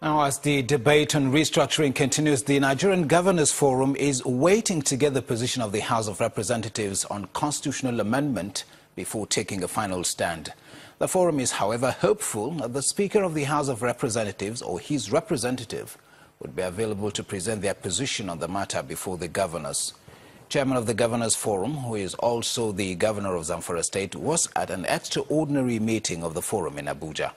Now, as the debate on restructuring continues, the Nigerian Governors Forum is waiting to get the position of the House of Representatives on constitutional amendment before taking a final stand. The forum is, however, hopeful that the Speaker of the House of Representatives or his representative would be available to present their position on the matter before the governors. Chairman of the Governors Forum, who is also the Governor of Zamfara State, was at an extraordinary meeting of the forum in Abuja.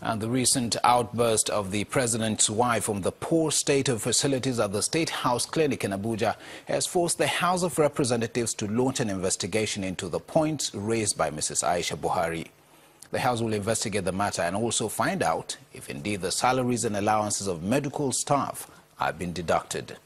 And the recent outburst of the president's wife on the poor state of facilities at the State House Clinic in Abuja has forced the House of Representatives to launch an investigation into the points raised by Mrs. Aisha Buhari. The House will investigate the matter and also find out if indeed the salaries and allowances of medical staff are being deducted.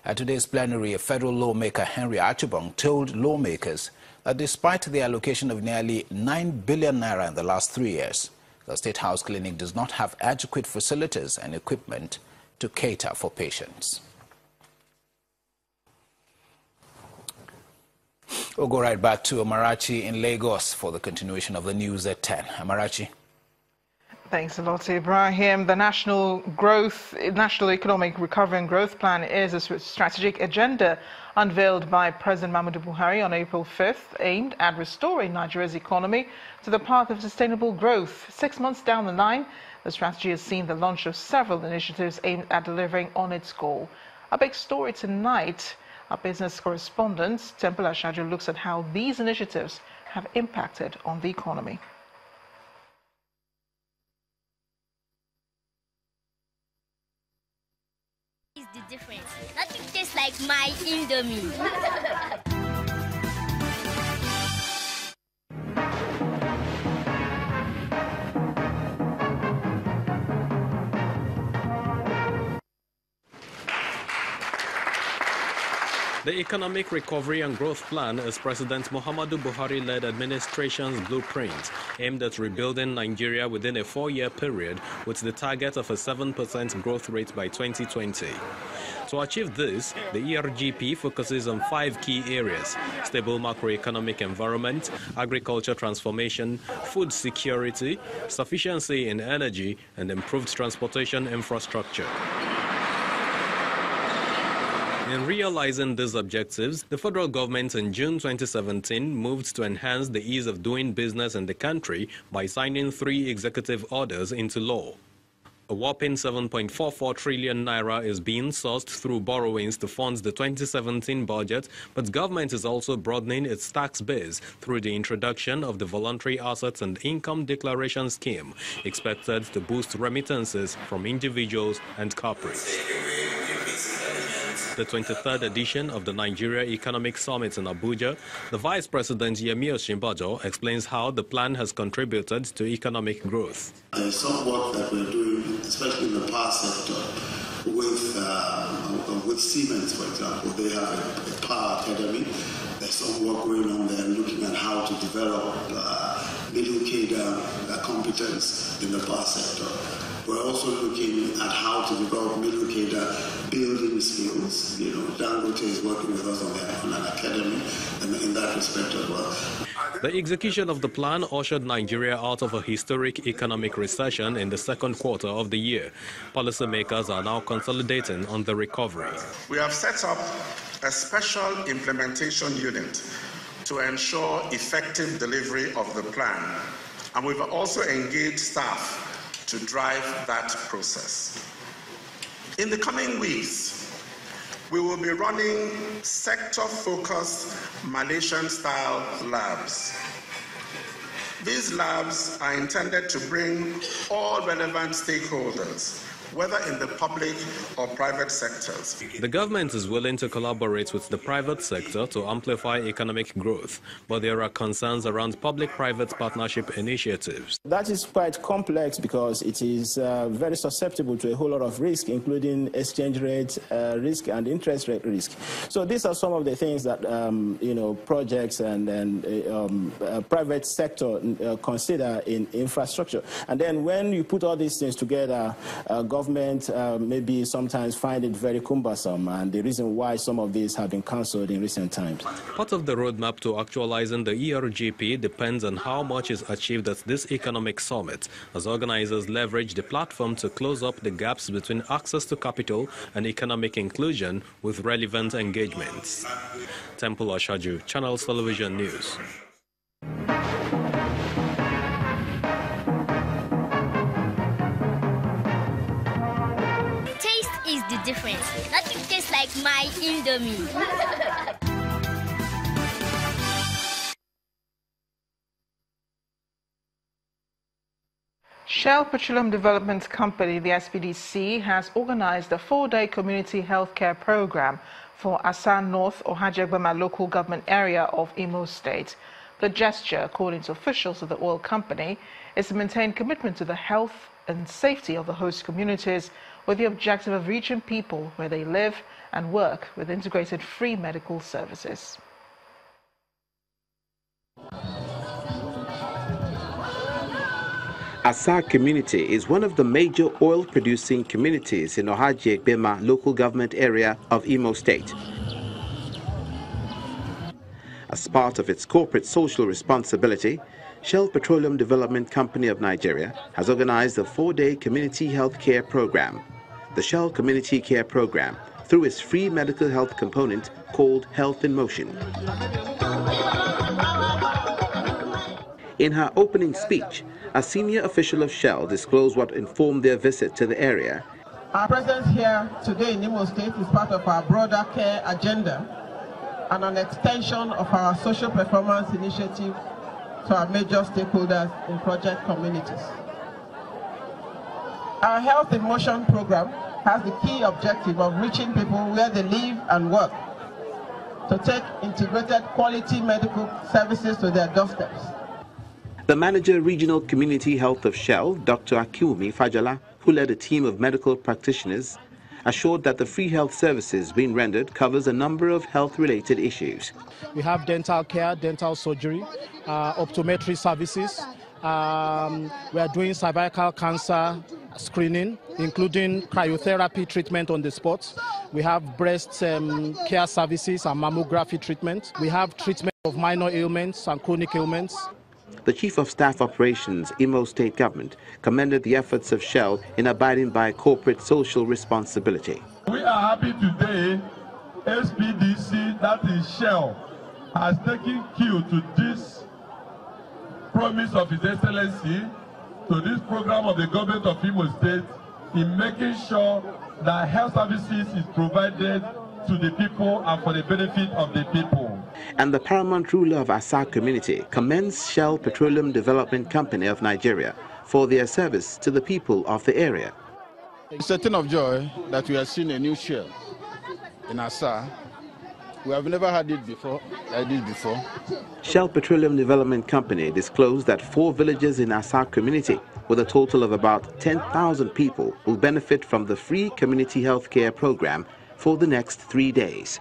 At today's plenary, a federal lawmaker, Henry Achibong, told lawmakers that despite the allocation of nearly 9 billion naira in the last 3 years, the State House Clinic does not have adequate facilities and equipment to cater for patients. We'll go right back to Amarachi in Lagos for the continuation of the news at 10. Amarachi. Thanks a lot, Ibrahim. The National Economic Recovery and Growth Plan is a strategic agenda unveiled by President Muhammadu Buhari on April 5th, aimed at restoring Nigeria's economy to the path of sustainable growth. 6 months down the line, the strategy has seen the launch of several initiatives aimed at delivering on its goal. A big story tonight. Our business correspondent, Temple Ashaju, looks at how these initiatives have impacted on the economy. The difference. Nothing tastes like my Indomie. The Economic Recovery and Growth Plan is President Muhammadu Buhari-led administration's blueprint aimed at rebuilding Nigeria within a 4-year period with the target of a 7% growth rate by 2020. To achieve this, the ERGP focuses on 5 key areas: stable macroeconomic environment, agriculture transformation, food security, sufficiency in energy, and improved transportation infrastructure. In realizing these objectives, the federal government in June 2017 moved to enhance the ease of doing business in the country by signing 3 executive orders into law. A whopping 7.44 trillion naira is being sourced through borrowings to fund the 2017 budget, but government is also broadening its tax base through the introduction of the Voluntary Assets and Income Declaration Scheme, expected to boost remittances from individuals and corporates. The 23rd edition of the Nigeria Economic Summit in Abuja, the Vice President Yemi Osinbajo explains how the plan has contributed to economic growth. There is some work that we're doing, especially in the power sector, with Siemens, for example. They have a power academy. There's some work going on there looking at how to develop middle cadre competence in the power sector. We're also looking at how to develop middle cadre building skills. Dangote is working with us on an academy in that respect as well. The execution of the plan ushered Nigeria out of a historic economic recession in the second quarter of the year. Policymakers are now consolidating on the recovery. We have set up a special implementation unit to ensure effective delivery of the plan, and we've also engaged staff to drive that process. In the coming weeks, we will be running sector-focused Malaysian-style labs. These labs are intended to bring all relevant stakeholders, whether in the public or private sectors. The government is willing to collaborate with the private sector to amplify economic growth, but there are concerns around public-private partnership initiatives. That is quite complex because it is very susceptible to a whole lot of risk, including exchange rate risk and interest rate risk. So these are some of the things that projects and private sector consider in infrastructure. And then when you put all these things together, government maybe sometimes find it very cumbersome, and the reason why some of these have been cancelled in recent times. Part of the roadmap to actualizing the ERGP depends on how much is achieved at this economic summit, as organizers leverage the platform to close up the gaps between access to capital and economic inclusion with relevant engagements. Temple Oshaju, Channels Television News. Taste is the difference. Nothing tastes like my Indomie. Shell Petroleum Development Company, the SPDC, has organized a 4-day community healthcare program for Asa North Ohajegbema local government area of Imo State. The gesture, according to officials of the oil company, is to maintain commitment to the health and safety of the host communities with the objective of reaching people where they live and work with integrated free medical services. Asa community is one of the major oil-producing communities in Ohajegbema local government area of Imo State. As part of its corporate social responsibility, Shell Petroleum Development Company of Nigeria has organized a 4-day community health care program. The Shell Community Care Program, through its free medical health component called Health in Motion. In her opening speech, a senior official of Shell disclosed what informed their visit to the area. Our presence here today in Imo State is part of our broader care agenda and an extension of our social performance initiative to our major stakeholders in project communities. Our Health in Motion program has the key objective of reaching people where they live and work to take integrated quality medical services to their doorsteps. The Manager Regional Community Health of Shell, Dr. Akiwumi Fajala, who led a team of medical practitioners, assured that the free health services being rendered covers a number of health-related issues. We have dental care, dental surgery, optometry services. We are doing cervical cancer screening, including cryotherapy treatment on the spot. We have breast care services and mammography treatment. We have treatment of minor ailments and chronic ailments. The Chief of Staff Operations, Imo State Government, commended the efforts of Shell in abiding by corporate social responsibility. We are happy today, SPDC, that is Shell, has taken cue to this promise of His Excellency, to this program of the government of Imo State, in making sure that health services is provided to the people and for the benefit of the people. And the paramount ruler of Asa community commends Shell Petroleum Development Company of Nigeria for their service to the people of the area. It's a thing of joy that we are seeing a new Shell in Asa. We have never had it before, like this before. Shell Petroleum Development Company disclosed that 4 villages in Asa community, with a total of about 10,000 people, will benefit from the free community health care program for the next 3 days.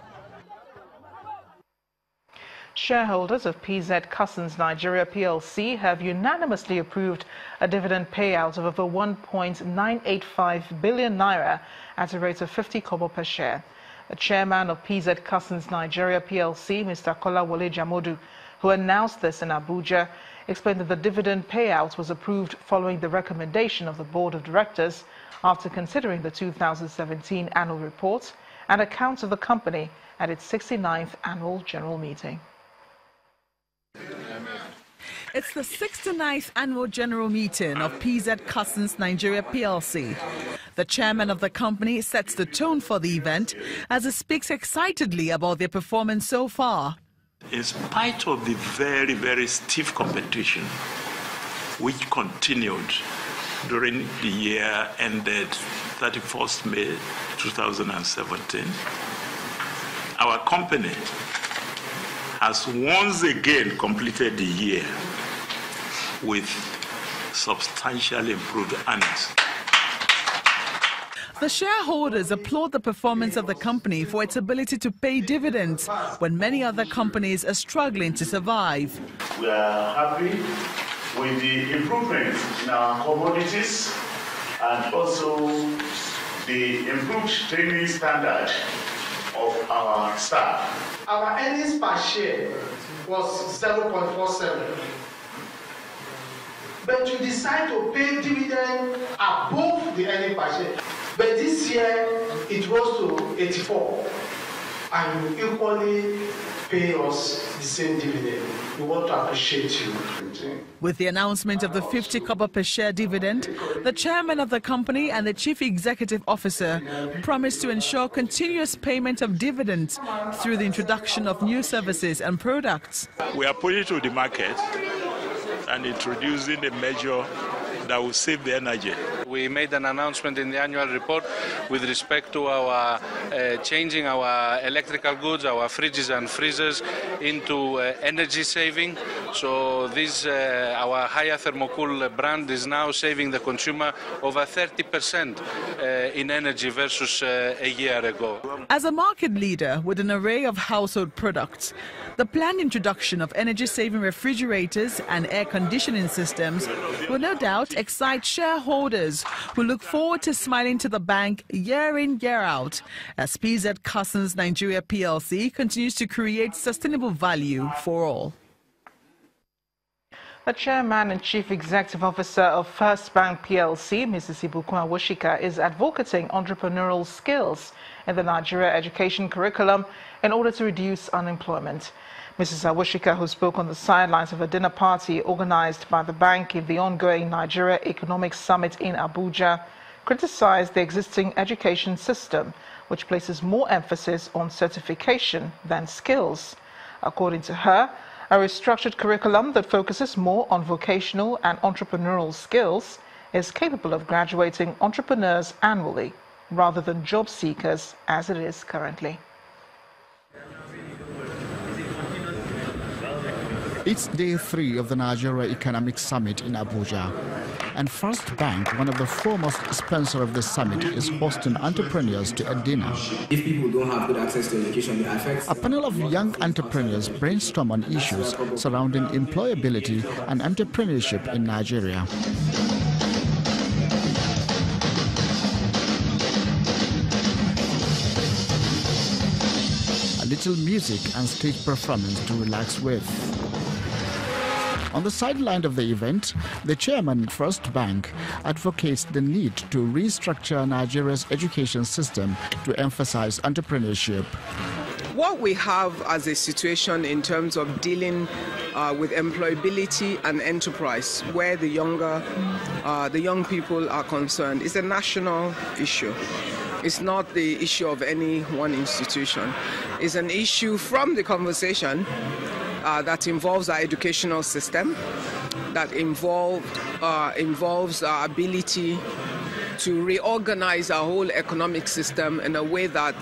Shareholders of PZ Cussons Nigeria PLC have unanimously approved a dividend payout of over 1.985 billion naira at a rate of 50 kobo per share. The chairman of PZ Cussons Nigeria PLC, Mr. Kolawole Jamodu, who announced this in Abuja, explained that the dividend payout was approved following the recommendation of the board of directors after considering the 2017 annual report and accounts of the company at its 69th annual general meeting. It's the 69th annual general meeting of PZ Cussons Nigeria PLC. The chairman of the company sets the tone for the event as he speaks excitedly about their performance so far. In spite of the very, very stiff competition which continued during the year ended 31st May 2017, our company has once again completed the year with substantially improved earnings. The shareholders applaud the performance of the company for its ability to pay dividends when many other companies are struggling to survive. We are happy with the improvement in our commodities and also the improved training standard of our staff. Our earnings per share was 0.47. But you decide to pay dividend above the earning per share. But this year it rose to 84, and you equally pay us the same dividend. We want to appreciate you. With the announcement of the 50 kobo per share dividend, the chairman of the company and the chief executive officer promised to ensure continuous payment of dividends through the introduction of new services and products. We are putting to the market and introducing a measure that will save the energy. We made an announcement in the annual report with respect to our changing our electrical goods, our fridges and freezers into energy saving. So this, our higher thermocool brand is now saving the consumer over 30% in energy versus a year ago. As a market leader with an array of household products, the planned introduction of energy-saving refrigerators and air conditioning systems will no doubt excite shareholders who look forward to smiling to the bank year in, year out, as PZ Cussons Nigeria PLC continues to create sustainable value for all. The chairman and chief executive officer of First Bank PLC, Mrs. Ibukun Awoshika, is advocating entrepreneurial skills in the Nigeria education curriculum in order to reduce unemployment. Mrs. Awoshika, who spoke on the sidelines of a dinner party organized by the bank in the ongoing Nigeria Economic Summit in Abuja, criticized the existing education system, which places more emphasis on certification than skills. According to her, a restructured curriculum that focuses more on vocational and entrepreneurial skills is capable of graduating entrepreneurs annually, rather than job seekers as it is currently. It's day 3 of the Nigeria Economic Summit in Abuja. And First Bank, one of the foremost sponsors of the summit, is hosting entrepreneurs to a dinner. If people don't have good access to education, it affects. A panel of young entrepreneurs brainstorm on issues surrounding employability and entrepreneurship in Nigeria. A little music and stage performance to relax with. On the sideline of the event, the chairman of First Bank advocates the need to restructure Nigeria's education system to emphasize entrepreneurship. What we have as a situation in terms of dealing with employability and enterprise, where the young people are concerned, is a national issue. It's not the issue of any one institution. It's an issue from the conversation that involves our educational system, that involves our ability to reorganize our whole economic system in a way that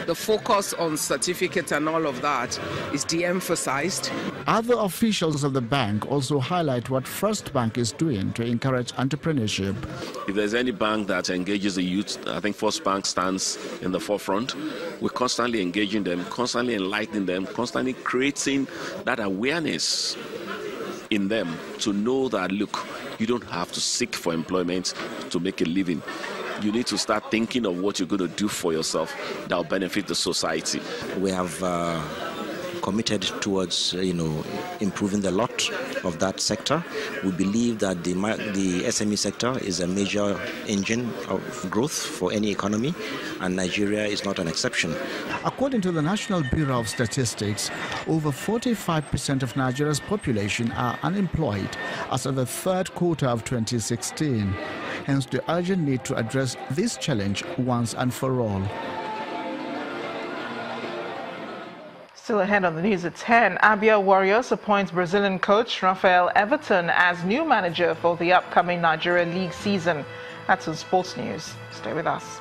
the focus on certificates and all of that is de-emphasized. Other officials of the bank also highlight what First Bank is doing to encourage entrepreneurship. If there's any bank that engages the youth, I think First Bank stands in the forefront. We're constantly engaging them, constantly enlightening them, constantly creating that awareness in them to know that, look, you don't have to seek for employment to make a living. You need to start thinking of what you're going to do for yourself that will benefit the society. We have committed towards, improving the lot of that sector. We believe that the SME sector is a major engine of growth for any economy, and Nigeria is not an exception. According to the National Bureau of Statistics, over 45% of Nigeria's population are unemployed as of the third quarter of 2016. Hence the urgent need to address this challenge once and for all. Still ahead on the news at 10, Abia Warriors appoints Brazilian coach Rafael Everton as new manager for the upcoming Nigeria League season. That's on Sports News. Stay with us.